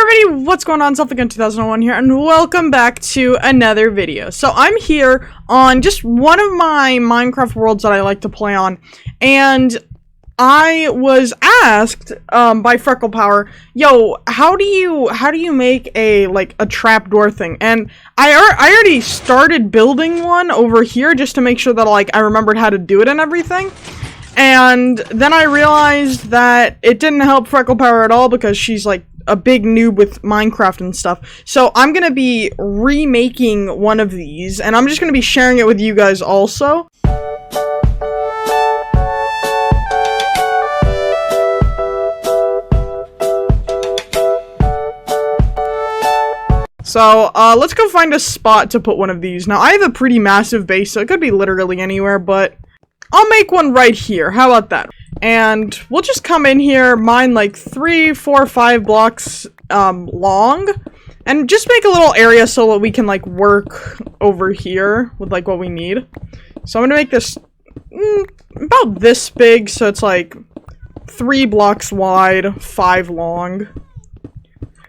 everybody, what's going on? Something in 2001 here, and welcome back to another video. So I'm here on just one of my Minecraft worlds that I like to play on, and I was asked by FrecklePower, yo, how do you make a trapdoor thing? And I already started building one over here just to make sure that I remembered how to do it and everything. And then I realized that it didn't help FrecklePower at all because she's like a big noob with Minecraft and stuff. So I'm gonna be remaking one of these, and I'm just gonna be sharing it with you guys also. So, let's go find a spot to put one of these. Now, I have a pretty massive base, so it could be literally anywhere, but I'll make one right here. How about that? And we'll just come in here, mine like 3, 4, 5 blocks long, and just make a little area so that we can like work over here with like what we need. So I'm gonna make this about this big, so it's like 3 blocks wide, 5 long.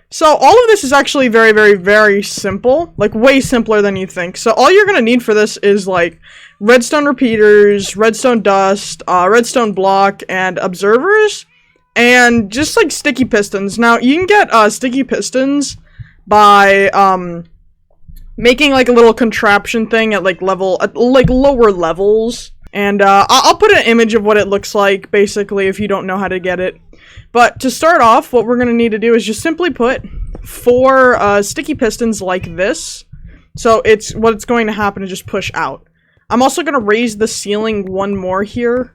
So all of this is actually very, very, very simple, like way simpler than you think. So all you're gonna need for this is like redstone repeaters, redstone dust, redstone block, and observers, and just like sticky pistons. Now you can get sticky pistons by making like a little contraption thing at like lower levels. And I'll put an image of what it looks like basically if you don't know how to get it. But to start off, what we're gonna need to do is just simply put 4 sticky pistons like this. So what's going to happen is just push out. I'm also gonna raise the ceiling one more here,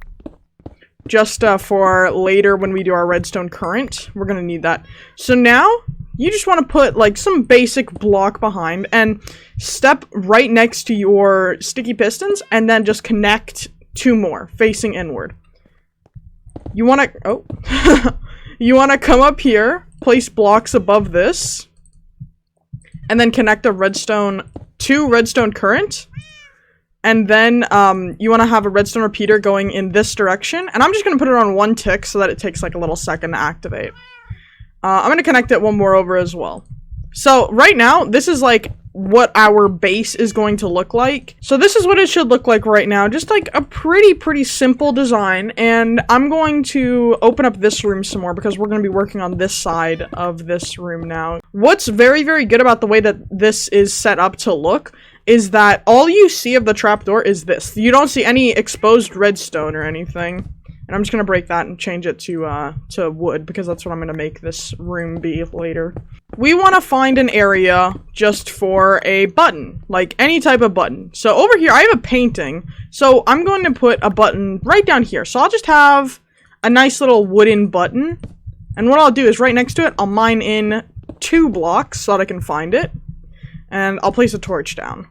just for later when we do our redstone current. We're gonna need that. So now you just want to put like some basic block behind and step right next to your sticky pistons, and then just connect 2 more facing inward. You want to you want to come up here, place blocks above this, and then connect a redstone to redstone current. And then you want to have a redstone repeater going in this direction, and I'm just going to put it on 1 tick so that it takes like a little second to activate. I'm going to connect it one more over as well. So right now, this is like what our base is going to look like. So this is what it should look like right now. Just like a pretty simple design. And I'm going to open up this room some more because we're going to be working on this side of this room now. What's very, very good about the way that this is set up to look is that all you see of the trapdoor is this. You don't see any exposed redstone or anything. And I'm just going to break that and change it to wood, because that's what I'm going to make this room be later. We want to find an area just for a button, like any type of button. So over here, I have a painting. So I'm going to put a button right down here. So I'll just have a nice little wooden button. And what I'll do is right next to it, I'll mine in 2 blocks so that I can find it. And I'll place a torch down.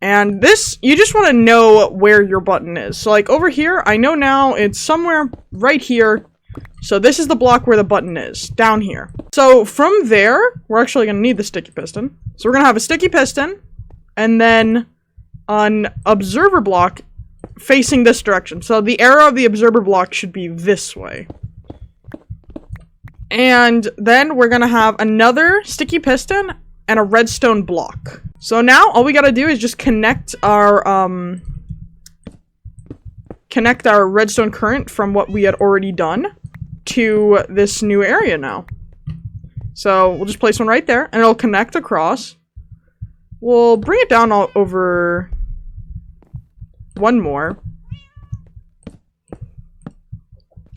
And this, you just want to know where your button is. So like over here, I know now it's somewhere right here. So this is the block where the button is, down here. So from there, we're actually going to need the sticky piston. So we're going to have a sticky piston, and then an observer block facing this direction. So the arrow of the observer block should be this way. And then we're going to have another sticky piston and a redstone block. So now all we gotta do is just connect our redstone current from what we had already done to this new area now. So we'll just place one right there, and it'll connect across. We'll bring it down all over 1 more.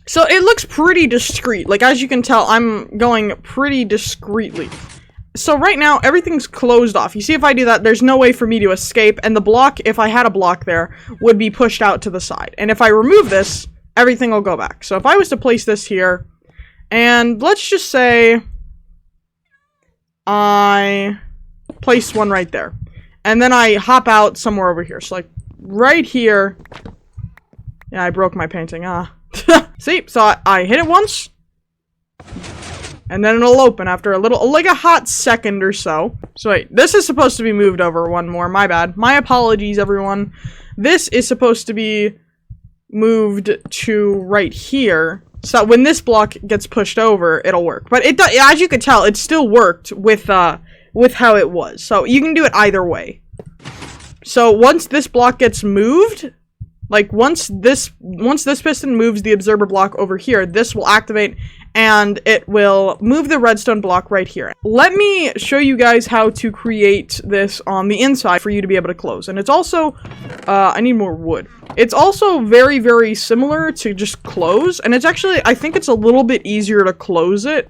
So it looks pretty discreet. Like, as you can tell, I'm going pretty discreetly. So right now, everything's closed off. You see, if I do that, there's no way for me to escape, and the block, if I had a block there, would be pushed out to the side. And if I remove this, everything will go back. So if I was to place this here, and let's just say I place one right there, and then I hop out somewhere over here. So like right here, yeah, I broke my painting, See, so I hit it once, and then it'll open after a little, like a hot second or so. So wait, this is supposed to be moved over 1 more. My bad. My apologies, everyone. This is supposed to be moved to right here. So that when this block gets pushed over, it'll work. But it does, as you can tell, it still worked with how it was. So you can do it either way. So once this block gets moved, like once this piston moves the observer block over here, this will activate and it will move the redstone block right here. Let me show you guys how to create this on the inside for you to be able to close. And it's also, I need more wood. It's also very, very similar to just close. And it's actually, I think it's a little bit easier to close it.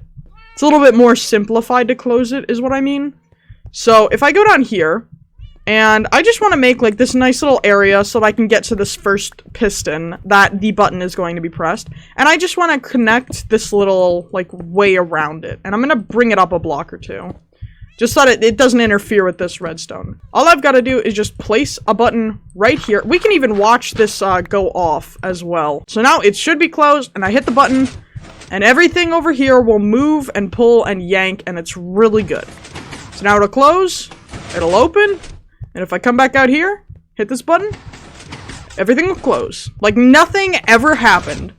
It's a little bit more simplified to close it, is what I mean. So if I go down here, and I just want to make, like, this nice little area so that I can get to this first piston that the button is going to be pressed. And I just want to connect this little, like, way around it. And I'm going to bring it up a block or two. Just so that it doesn't interfere with this redstone. All I've got to do is just place a button right here. We can even watch this go off as well. So now it should be closed, and I hit the button, and everything over here will move and pull and yank, and it's really good. So now it'll close, it'll open, and if I come back out here, hit this button, everything will close. Like nothing ever happened.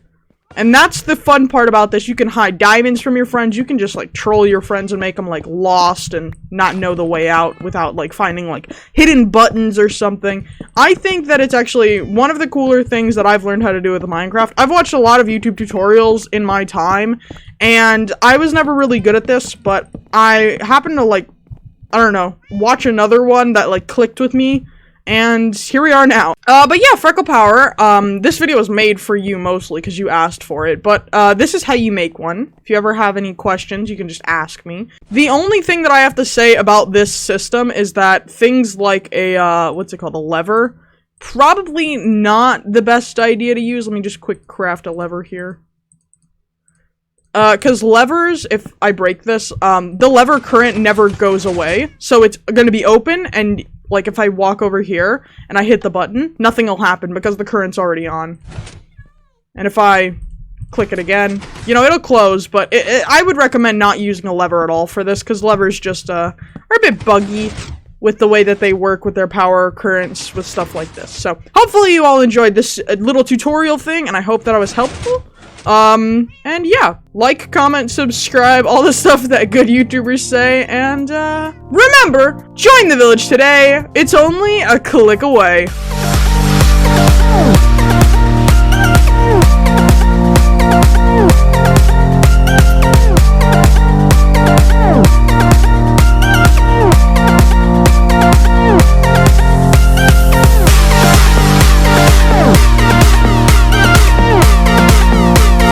And that's the fun part about this. You can hide diamonds from your friends. You can just like troll your friends and make them like lost and not know the way out without like finding like hidden buttons or something. I think that it's actually one of the cooler things that I've learned how to do with Minecraft. I've watched a lot of YouTube tutorials in my time and I was never really good at this, but I happened to like, I don't know, watch another one that like clicked with me, and here we are now. But yeah, FrecklePower, this video was made for you mostly because you asked for it, but this is how you make one. If you ever have any questions, you can just ask me. The only thing that I have to say about this system is that things like a, what's it called, a lever, probably not the best idea to use. Let me just quick craft a lever here. Because levers, if I break this, the lever current never goes away. So it's going to be open, and, like, if I walk over here, and I hit the button, nothing will happen, because the current's already on. And if I click it again, you know, it'll close, but I would recommend not using a lever at all for this, because levers just, are a bit buggy with the way that they work with their power currents with stuff like this. So, hopefully you all enjoyed this little tutorial thing, and I hope that I was helpful. And yeah, like, comment, subscribe, all the stuff that good YouTubers say, and, remember, join the village today, it's only a click away.